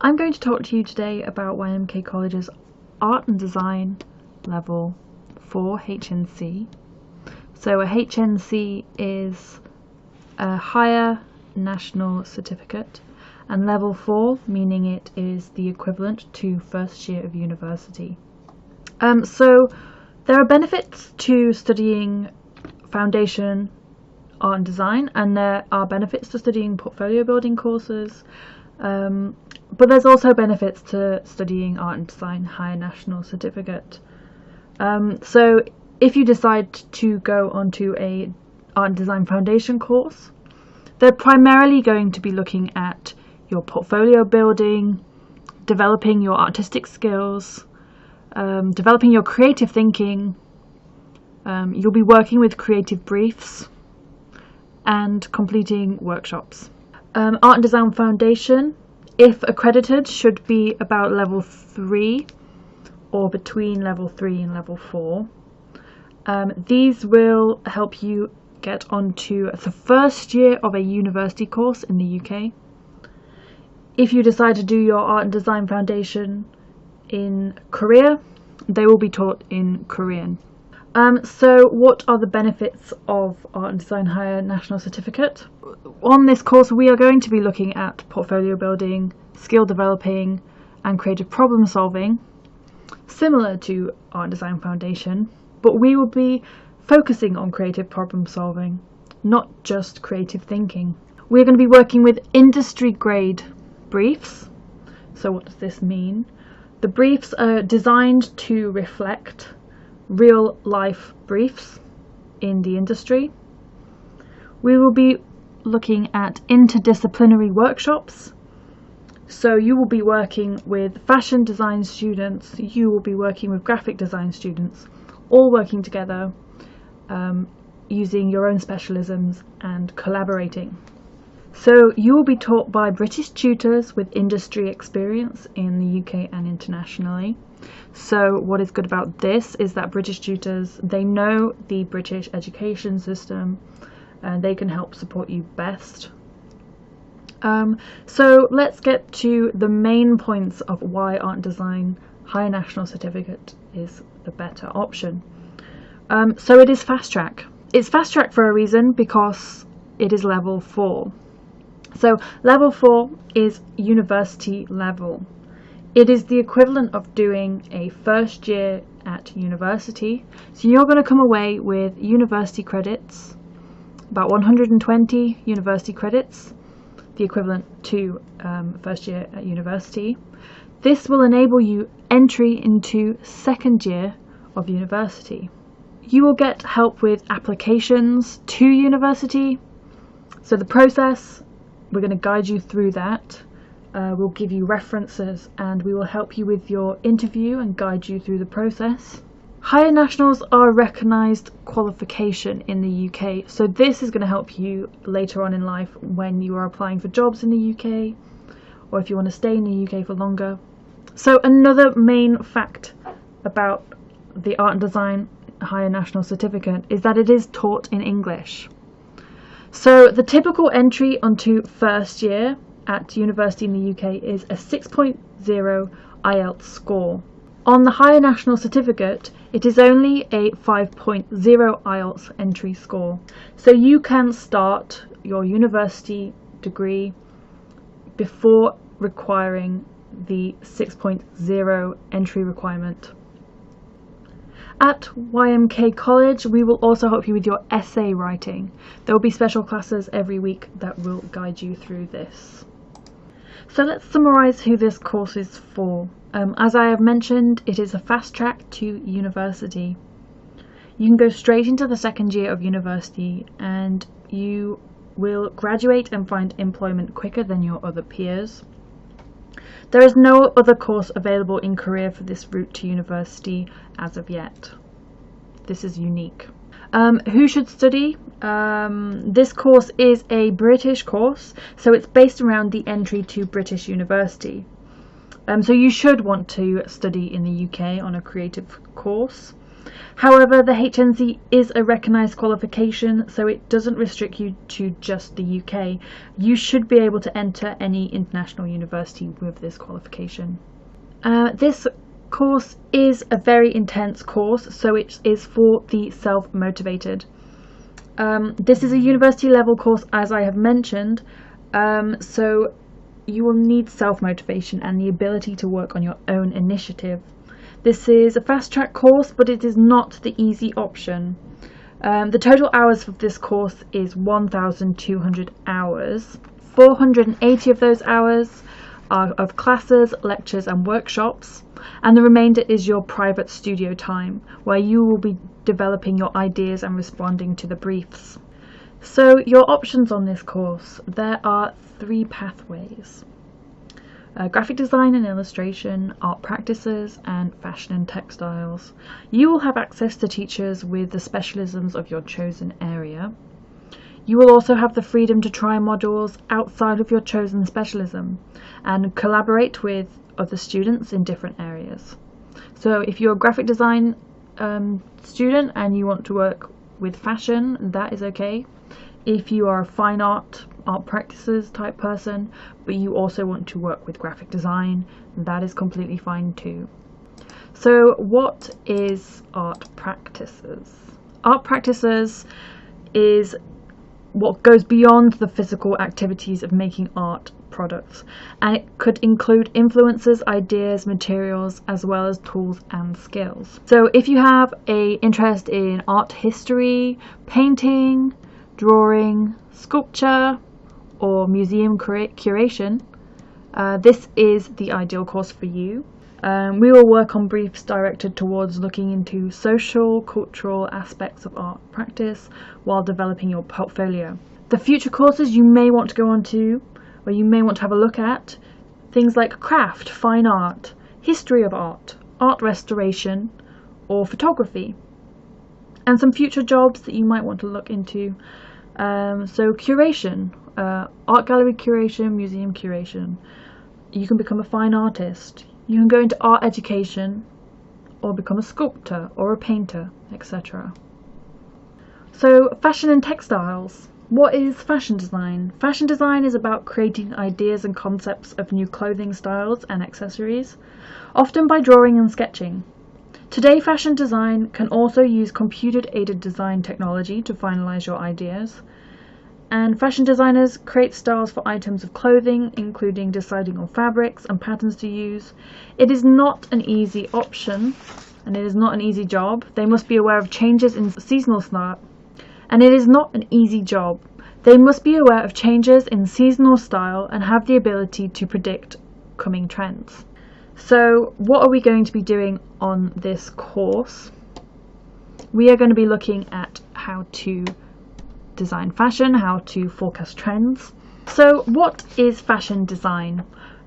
I'm going to talk to you today about YMK College's Art and Design Level 4 HNC. So a HNC is a higher national certificate, and Level 4 meaning it is the equivalent to first year of university. So there are benefits to studying foundation art and design, and there are benefits to studying portfolio building courses, but there's also benefits to studying art and design higher national certificate. So if you decide to go onto a art and design foundation course, they're primarily going to be looking at your portfolio building, developing your artistic skills, developing your creative thinking. You'll be working with creative briefs and completing workshops. Art and Design Foundation, if accredited, should be about level 3 or between level 3 and level 4. These will help you get onto the first year of a university course in the UK. If you decide to do your Art and Design Foundation in Korea, they will be taught in Korean. So what are the benefits of Art and Design Higher National Certificate? On this course we are going to be looking at portfolio building, skill developing and creative problem solving, similar to Art and Design Foundation, but we will be focusing on creative problem solving, not just creative thinking. We're going to be working with industry grade briefs. So what does this mean? The briefs are designed to reflect real life briefs in the industry. We will be looking at interdisciplinary workshops. So you will be working with fashion design students, you will be working with graphic design students, all working together, using your own specialisms and collaborating. So you will be taught by British tutors with industry experience in the UK and internationally. So what is good about this is that British tutors, they know the British education system and they can help support you best. So let's get to the main points of why Art and Design Higher National Certificate is the better option. So it is fast track. It's fast track for a reason, because it is level 4. So level 4 is university level. It is the equivalent of doing a first year at university. So you're going to come away with university credits, about 120 university credits, the equivalent to first year at university. This will enable you entry into second year of university. You will get help with applications to university. So the process, we're going to guide you through that. We'll give you references and we will help you with your interview and guide you through the process. Higher Nationals are a recognised qualification in the UK, so this is going to help you later on in life when you are applying for jobs in the UK, or if you want to stay in the UK for longer. So another main fact about the Art and Design Higher National Certificate is that it is taught in English. So the typical entry onto first year at university in the UK is a 6.0 IELTS score. On the Higher National Certificate, it is only a 5.0 IELTS entry score. So you can start your university degree before requiring the 6.0 entry requirement. At YMK College, we will also help you with your essay writing. There will be special classes every week that will guide you through this. So let's summarise who this course is for. As I have mentioned, it is a fast track to university. You can go straight into the second year of university and you will graduate and find employment quicker than your other peers. There is no other course available in Korea for this route to university as of yet. This is unique. Who should study? This course is a British course, so it's based around the entry to British university. So you should want to study in the UK on a creative course. However, the HNC is a recognised qualification, so it doesn't restrict you to just the UK. You should be able to enter any international university with this qualification. This course is a very intense course, so it is for the self-motivated. This is a university level course, as I have mentioned, so you will need self-motivation and the ability to work on your own initiative. This is a fast-track course, but it is not the easy option. The total hours of this course is 1,200 hours. 480 of those hours are of classes, lectures and workshops, and the remainder is your private studio time, where you will be developing your ideas and responding to the briefs. So your options on this course, there are 3 pathways. Graphic design and illustration, art practices, and fashion and textiles. You will have access to teachers with the specialisms of your chosen area. You will also have the freedom to try modules outside of your chosen specialism and collaborate with other students in different areas. So if you're a graphic design student and you want to work with fashion, that is okay. If you are a fine art practices type person, but you also want to work with graphic design, that is completely fine too. So what is art practices? Art practices is what goes beyond the physical activities of making art products, and it could include influences, ideas, materials, as well as tools and skills. So if you have an interest in art history, painting, drawing, sculpture, or museum curation, this is the ideal course for you. We will work on briefs directed towards looking into social, cultural aspects of art practice while developing your portfolio. The future courses you may want to go on to, or you may want to have a look at, things like craft, fine art, history of art, art restoration, or photography. And some future jobs that you might want to look into. So curation, art gallery curation, museum curation. You can become a fine artist. You can go into art education or become a sculptor or a painter, etc. So fashion and textiles. What is fashion design? Fashion design is about creating ideas and concepts of new clothing styles and accessories, often by drawing and sketching. Today, fashion design can also use computer-aided design technology to finalize your ideas. And fashion designers create styles for items of clothing, including deciding on fabrics and patterns to use. It is not an easy option, and it is not an easy job. They must be aware of changes in seasonal style. And it is not an easy job. They must be aware of changes in seasonal style and have the ability to predict coming trends. So what are we going to be doing on this course? We are going to be looking at how to design fashion, how to forecast trends. So what is fashion design?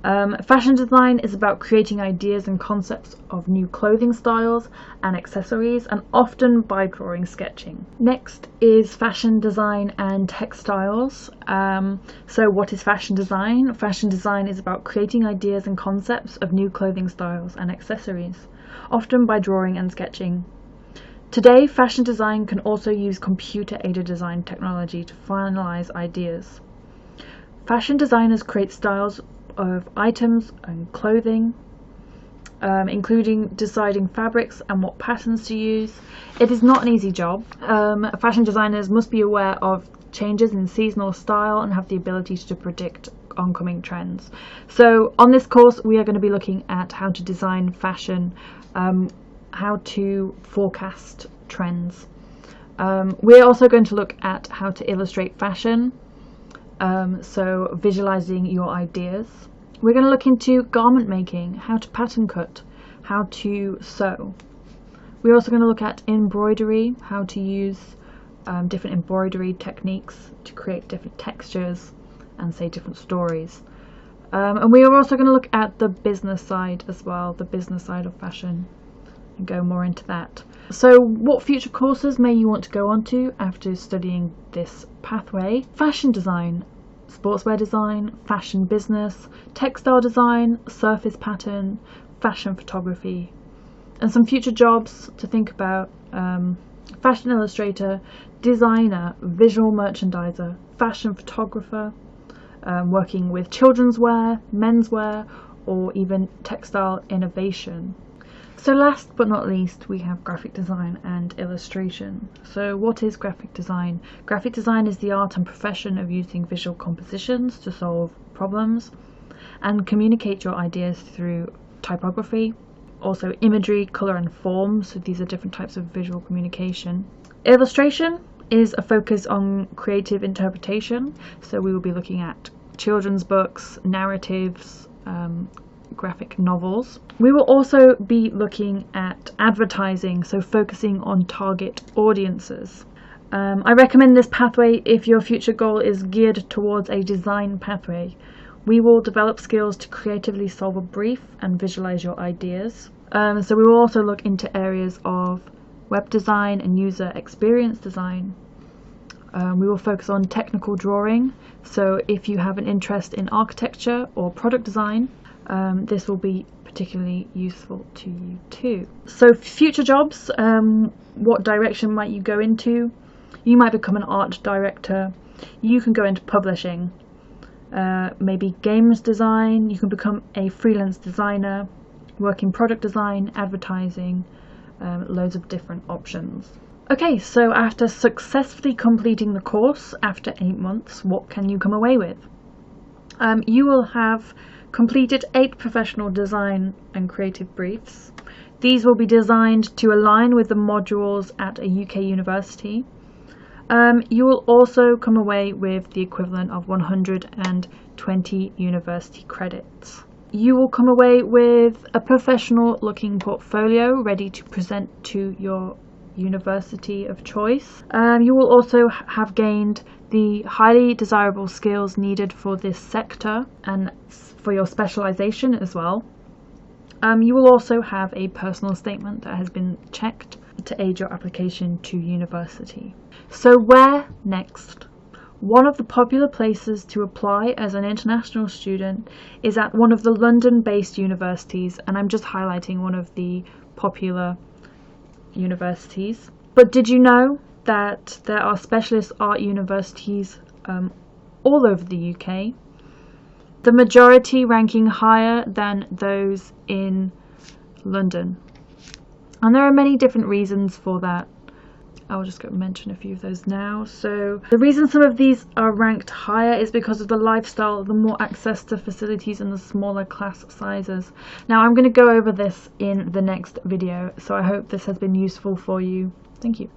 Fashion design is about creating ideas and concepts of new clothing styles and accessories, and often by drawing sketching. Next is fashion design and textiles. So what is fashion design? Fashion design is about creating ideas and concepts of new clothing styles and accessories, often by drawing and sketching. Today, fashion design can also use computer-aided design technology to finalize ideas. Fashion designers create styles of items and clothing, including deciding fabrics and what patterns to use. It is not an easy job. Fashion designers must be aware of changes in seasonal style and have the ability to predict oncoming trends. So on this course we are going to be looking at how to design fashion, how to forecast trends. We're also going to look at how to illustrate fashion, so visualizing your ideas. We're going to look into garment making, how to pattern cut, how to sew. We're also going to look at embroidery, how to use different embroidery techniques to create different textures and say different stories. And we are also going to look at the business side as well, the business side of fashion, and go more into that. So what future courses may you want to go on to after studying this pathway? Fashion design, sportswear design, fashion business, textile design, surface pattern, fashion photography, And some future jobs to think about: fashion illustrator, designer, visual merchandiser, fashion photographer, working with children's wear, menswear, or even textile innovation. So last but not least, we have graphic design and illustration. So what is graphic design? Graphic design is the art and profession of using visual compositions to solve problems and communicate your ideas through typography, also imagery, colour and form. So these are different types of visual communication. Illustration is a focus on creative interpretation. So we will be looking at children's books, narratives, graphic novels. We will also be looking at advertising, so focusing on target audiences. I recommend this pathway if your future goal is geared towards a design pathway. We will develop skills to creatively solve a brief and visualize your ideas. So we will also look into areas of web design and user experience design. We will focus on technical drawing, so if you have an interest in architecture or product design, this will be particularly useful to you too. So future jobs, what direction might you go into? You might become an art director, you can go into publishing, maybe games design, you can become a freelance designer, work in product design, advertising, loads of different options. Okay, so after successfully completing the course after 8 months, what can you come away with? You will have completed 8 professional design and creative briefs. These will be designed to align with the modules at a UK university. You will also come away with the equivalent of 120 university credits. You will come away with a professional looking portfolio ready to present to your university of choice. You will also have gained the highly desirable skills needed for this sector and for your specialisation as well. You will also have a personal statement that has been checked to aid your application to university. So where next? One of the popular places to apply as an international student is at one of the London-based universities, and I'm just highlighting one of the popular universities. But did you know that there are specialist art universities all over the UK, the majority ranking higher than those in London? And there are many different reasons for that. I'll just go mention a few of those now. So the reason some of these are ranked higher is because of the lifestyle, the more access to facilities and the smaller class sizes. Now I'm going to go over this in the next video, so I hope this has been useful for you. Thank you.